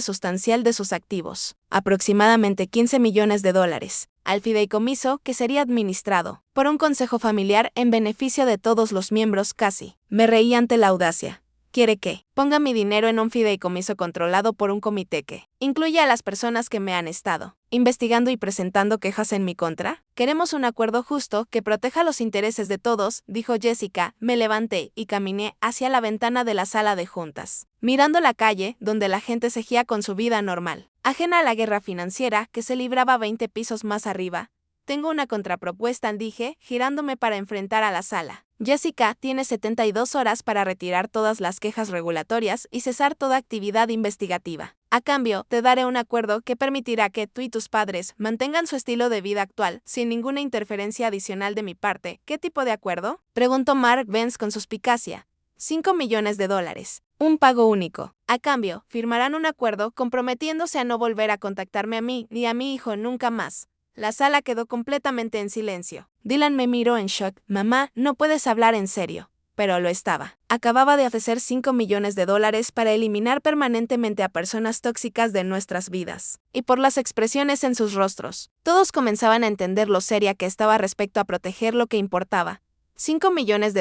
sustancial de sus activos, aproximadamente $15 millones, al fideicomiso, que sería administrado por un consejo familiar en beneficio de todos los miembros. Casi me reí ante la audacia. ¿Quiere que ponga mi dinero en un fideicomiso controlado por un comité que incluya a las personas que me han estado investigando y presentando quejas en mi contra? Queremos un acuerdo justo que proteja los intereses de todos, dijo Jessica. Me levanté y caminé hacia la ventana de la sala de juntas, mirando la calle, donde la gente seguía con su vida normal, ajena a la guerra financiera que se libraba 20 pisos más arriba. Tengo una contrapropuesta, dije, girándome para enfrentar a la sala. Jessica tiene 72 horas para retirar todas las quejas regulatorias y cesar toda actividad investigativa. A cambio, te daré un acuerdo que permitirá que tú y tus padres mantengan su estilo de vida actual, sin ninguna interferencia adicional de mi parte. ¿Qué tipo de acuerdo? Preguntó Mark Vance con suspicacia. $5 millones. Un pago único. A cambio, firmarán un acuerdo comprometiéndose a no volver a contactarme a mí ni a mi hijo nunca más. La sala quedó completamente en silencio. Dylan me miró en shock. Mamá, no puedes hablar en serio. Pero lo estaba. Acababa de ofrecer $5 millones para eliminar permanentemente a personas tóxicas de nuestras vidas. Y por las expresiones en sus rostros, todos comenzaban a entender lo seria que estaba respecto a proteger lo que importaba. $5 millones,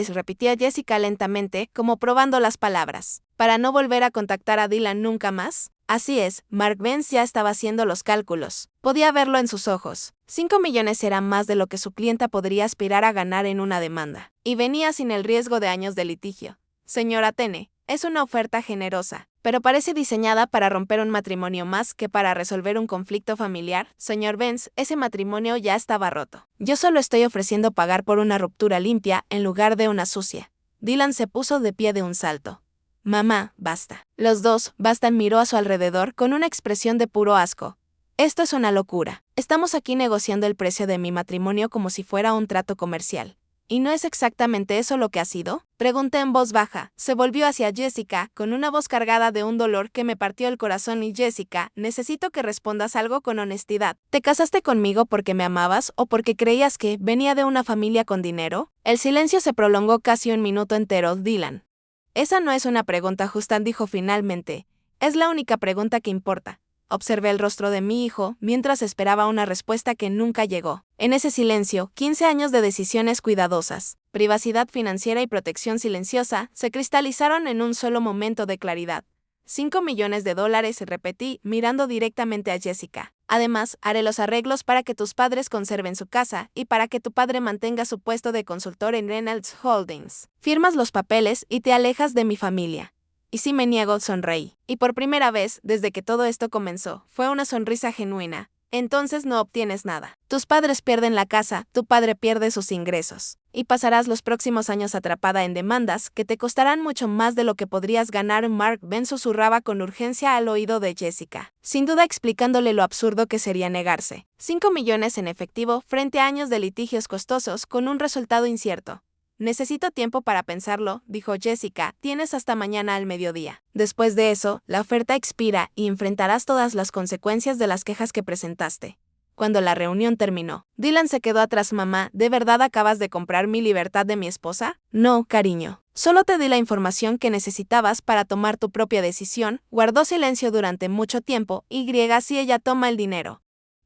repetía Jessica lentamente, como probando las palabras. ¿Para no volver a contactar a Dylan nunca más? Así es, Mark Vance ya estaba haciendo los cálculos. Podía verlo en sus ojos. 5 millones era más de lo que su clienta podría aspirar a ganar en una demanda. Y venía sin el riesgo de años de litigio. Señora Tene, es una oferta generosa, pero parece diseñada para romper un matrimonio más que para resolver un conflicto familiar. Señor Vance, ese matrimonio ya estaba roto. Yo solo estoy ofreciendo pagar por una ruptura limpia en lugar de una sucia. Dylan se puso de pie de un salto. Mamá, basta. Los dos, Bastan miró a su alrededor con una expresión de puro asco. Esto es una locura. Estamos aquí negociando el precio de mi matrimonio como si fuera un trato comercial. ¿Y no es exactamente eso lo que ha sido? Pregunté en voz baja. Se volvió hacia Jessica, con una voz cargada de un dolor que me partió el corazón. Y Jessica, necesito que respondas algo con honestidad. ¿Te casaste conmigo porque me amabas o porque creías que venía de una familia con dinero? El silencio se prolongó casi un minuto entero. Dylan. Esa no es una pregunta justa, dijo finalmente. Es la única pregunta que importa. Observé el rostro de mi hijo mientras esperaba una respuesta que nunca llegó. En ese silencio, 15 años de decisiones cuidadosas, privacidad financiera y protección silenciosa se cristalizaron en un solo momento de claridad. $5 millones, repetí, mirando directamente a Jessica. Además, haré los arreglos para que tus padres conserven su casa y para que tu padre mantenga su puesto de consultor en Reynolds Holdings. Firmas los papeles y te alejas de mi familia. Y si me niego, sonreí. Y por primera vez, desde que todo esto comenzó, fue una sonrisa genuina. Entonces no obtienes nada. Tus padres pierden la casa, tu padre pierde sus ingresos. Y pasarás los próximos años atrapada en demandas que te costarán mucho más de lo que podrías ganar. Mark Vance susurraba con urgencia al oído de Jessica, sin duda explicándole lo absurdo que sería negarse. 5 millones en efectivo frente a años de litigios costosos con un resultado incierto. Necesito tiempo para pensarlo, dijo Jessica. Tienes hasta mañana al mediodía. Después de eso, la oferta expira y enfrentarás todas las consecuencias de las quejas que presentaste. Cuando la reunión terminó, Dylan se quedó atrás. Mamá, ¿de verdad acabas de comprar mi libertad de mi esposa? No, cariño. Solo te di la información que necesitabas para tomar tu propia decisión. Guardó silencio durante mucho tiempo. Si ella toma el dinero,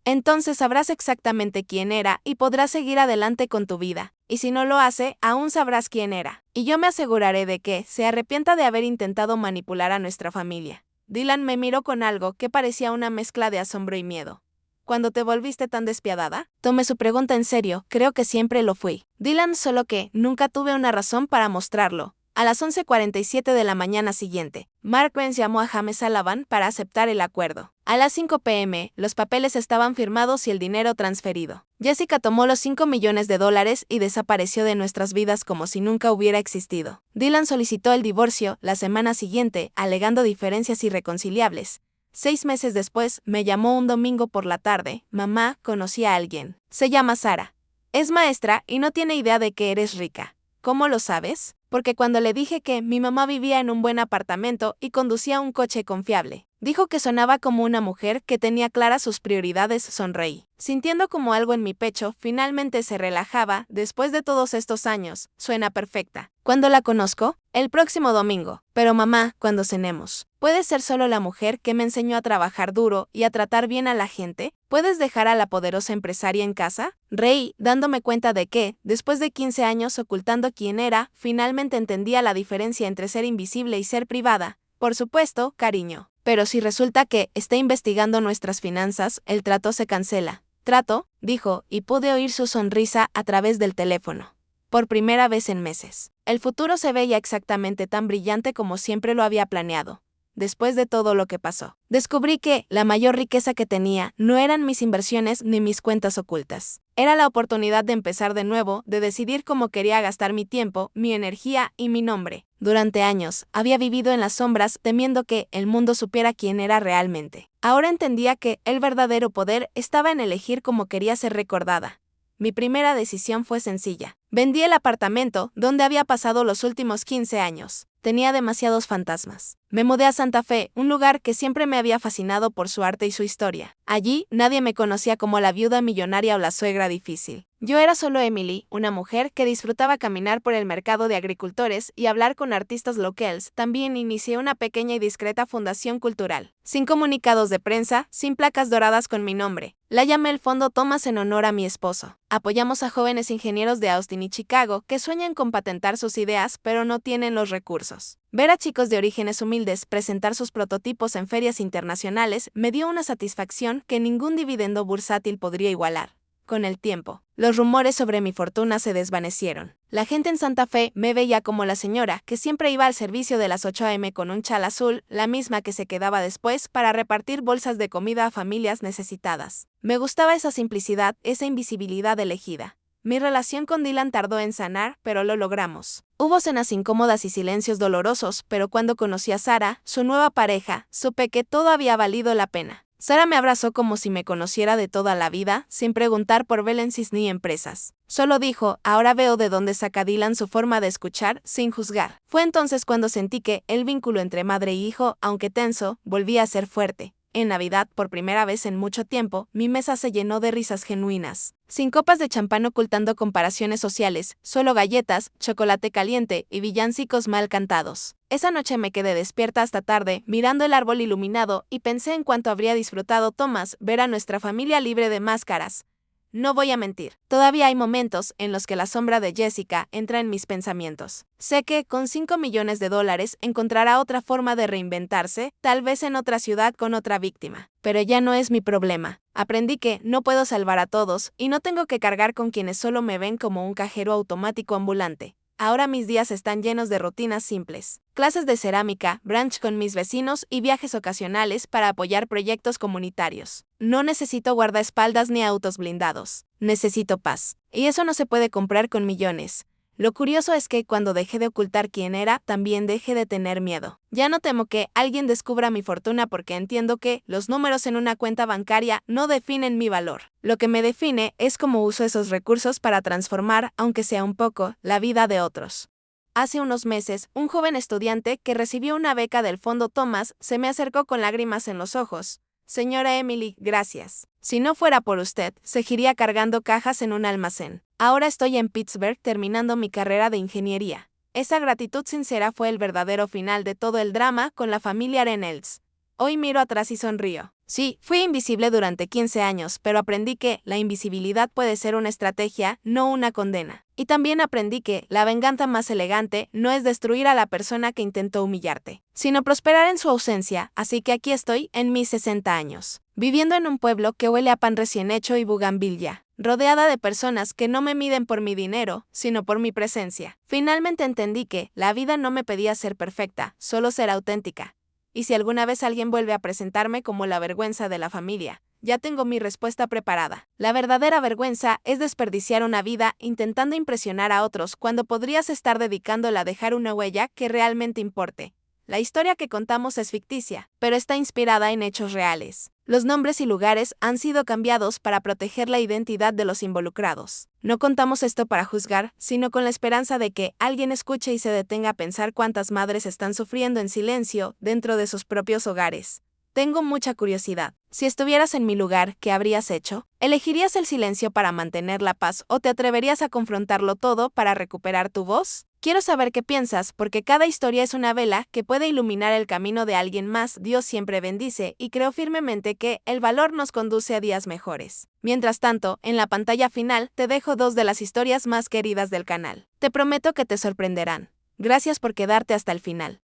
entonces sabrás exactamente quién era y podrás seguir adelante con tu vida. Y si no lo hace, aún sabrás quién era. Y yo me aseguraré de que se arrepienta de haber intentado manipular a nuestra familia. Dylan me miró con algo que parecía una mezcla de asombro y miedo. ¿Cuándo te volviste tan despiadada? Tomé su pregunta en serio, creo que siempre lo fui. Dylan, solo que nunca tuve una razón para mostrarlo. A las 11:47 de la mañana siguiente, Mark Benz llamó a James Sullivan para aceptar el acuerdo. A las 5 p.m., los papeles estaban firmados y el dinero transferido. Jessica tomó los $5 millones y desapareció de nuestras vidas como si nunca hubiera existido. Dylan solicitó el divorcio la semana siguiente, alegando diferencias irreconciliables. 6 meses después, me llamó un domingo por la tarde. Mamá, conocí a alguien. Se llama Sara. Es maestra y no tiene idea de que eres rica. ¿Cómo lo sabes? Porque cuando le dije que mi mamá vivía en un buen apartamento y conducía un coche confiable, dijo que sonaba como una mujer que tenía claras sus prioridades. Sonreí, sintiendo como algo en mi pecho finalmente se relajaba. Después de todos estos años, suena perfecta. ¿Cuándo la conozco? El próximo domingo. Pero mamá, cuando cenemos, ¿puedes ser solo la mujer que me enseñó a trabajar duro y a tratar bien a la gente? ¿Puedes dejar a la poderosa empresaria en casa? Reí, dándome cuenta de que, después de 15 años ocultando quién era, finalmente entendía la diferencia entre ser invisible y ser privada. Por supuesto, cariño. Pero si resulta que está investigando nuestras finanzas, el trato se cancela. ¿Trato? Dijo, y pude oír su sonrisa a través del teléfono. Por primera vez en meses. El futuro se veía exactamente tan brillante como siempre lo había planeado. Después de todo lo que pasó, descubrí que la mayor riqueza que tenía no eran mis inversiones ni mis cuentas ocultas. Era la oportunidad de empezar de nuevo, de decidir cómo quería gastar mi tiempo, mi energía y mi nombre. Durante años, había vivido en las sombras temiendo que el mundo supiera quién era realmente. Ahora entendía que el verdadero poder estaba en elegir cómo quería ser recordada. Mi primera decisión fue sencilla. Vendí el apartamento donde había pasado los últimos 15 años. Tenía demasiados fantasmas. Me mudé a Santa Fe, un lugar que siempre me había fascinado por su arte y su historia. Allí, nadie me conocía como la viuda millonaria o la suegra difícil. Yo era solo Emily, una mujer que disfrutaba caminar por el mercado de agricultores y hablar con artistas locales. También inicié una pequeña y discreta fundación cultural, sin comunicados de prensa, sin placas doradas con mi nombre. La llamé el Fondo Thomas en honor a mi esposo. Apoyamos a jóvenes ingenieros de Austin y Chicago que sueñan con patentar sus ideas pero no tienen los recursos. Ver a chicos de orígenes humildes presentar sus prototipos en ferias internacionales me dio una satisfacción que ningún dividendo bursátil podría igualar. Con el tiempo, los rumores sobre mi fortuna se desvanecieron. La gente en Santa Fe me veía como la señora que siempre iba al servicio de las 8 a.m. con un chal azul, la misma que se quedaba después para repartir bolsas de comida a familias necesitadas. Me gustaba esa simplicidad, esa invisibilidad elegida. Mi relación con Dylan tardó en sanar, pero lo logramos. Hubo cenas incómodas y silencios dolorosos, pero cuando conocí a Sara, su nueva pareja, supe que todo había valido la pena. Sara me abrazó como si me conociera de toda la vida, sin preguntar por Belensis ni empresas. Solo dijo, ahora veo de dónde saca Dylan su forma de escuchar, sin juzgar. Fue entonces cuando sentí que el vínculo entre madre y hijo, aunque tenso, volvía a ser fuerte. En Navidad, por primera vez en mucho tiempo, mi mesa se llenó de risas genuinas. Sin copas de champán ocultando comparaciones sociales, solo galletas, chocolate caliente y villancicos mal cantados. Esa noche me quedé despierta hasta tarde, mirando el árbol iluminado, y pensé en cuánto habría disfrutado Thomas ver a nuestra familia libre de máscaras. No voy a mentir, todavía hay momentos en los que la sombra de Jessica entra en mis pensamientos. Sé que, con $5 millones, encontrará otra forma de reinventarse, tal vez en otra ciudad con otra víctima. Pero ya no es mi problema. Aprendí que no puedo salvar a todos, y no tengo que cargar con quienes solo me ven como un cajero automático ambulante. Ahora mis días están llenos de rutinas simples. Clases de cerámica, brunch con mis vecinos y viajes ocasionales para apoyar proyectos comunitarios. No necesito guardaespaldas ni autos blindados. Necesito paz. Y eso no se puede comprar con millones. Lo curioso es que cuando dejé de ocultar quién era, también dejé de tener miedo. Ya no temo que alguien descubra mi fortuna porque entiendo que los números en una cuenta bancaria no definen mi valor. Lo que me define es cómo uso esos recursos para transformar, aunque sea un poco, la vida de otros. Hace unos meses, un joven estudiante que recibió una beca del Fondo Thomas se me acercó con lágrimas en los ojos. Señora Emily, gracias. Si no fuera por usted, seguiría cargando cajas en un almacén. Ahora estoy en Pittsburgh terminando mi carrera de ingeniería. Esa gratitud sincera fue el verdadero final de todo el drama con la familia Reynolds. Hoy miro atrás y sonrío. Sí, fui invisible durante 15 años, pero aprendí que la invisibilidad puede ser una estrategia, no una condena. Y también aprendí que la venganza más elegante no es destruir a la persona que intentó humillarte, sino prosperar en su ausencia, así que aquí estoy en mis 60 años, viviendo en un pueblo que huele a pan recién hecho y bugambilia, rodeada de personas que no me miden por mi dinero, sino por mi presencia. Finalmente entendí que la vida no me pedía ser perfecta, solo ser auténtica. Y si alguna vez alguien vuelve a presentarme como la vergüenza de la familia, ya tengo mi respuesta preparada. La verdadera vergüenza es desperdiciar una vida intentando impresionar a otros cuando podrías estar dedicándola a dejar una huella que realmente importe. La historia que contamos es ficticia, pero está inspirada en hechos reales. Los nombres y lugares han sido cambiados para proteger la identidad de los involucrados. No contamos esto para juzgar, sino con la esperanza de que alguien escuche y se detenga a pensar cuántas madres están sufriendo en silencio dentro de sus propios hogares. Tengo mucha curiosidad. Si estuvieras en mi lugar, ¿qué habrías hecho? ¿Elegirías el silencio para mantener la paz o te atreverías a confrontarlo todo para recuperar tu voz? Quiero saber qué piensas, porque cada historia es una vela que puede iluminar el camino de alguien más. Dios siempre bendice, y creo firmemente que el valor nos conduce a días mejores. Mientras tanto, en la pantalla final te dejo 2 de las historias más queridas del canal. Te prometo que te sorprenderán. Gracias por quedarte hasta el final.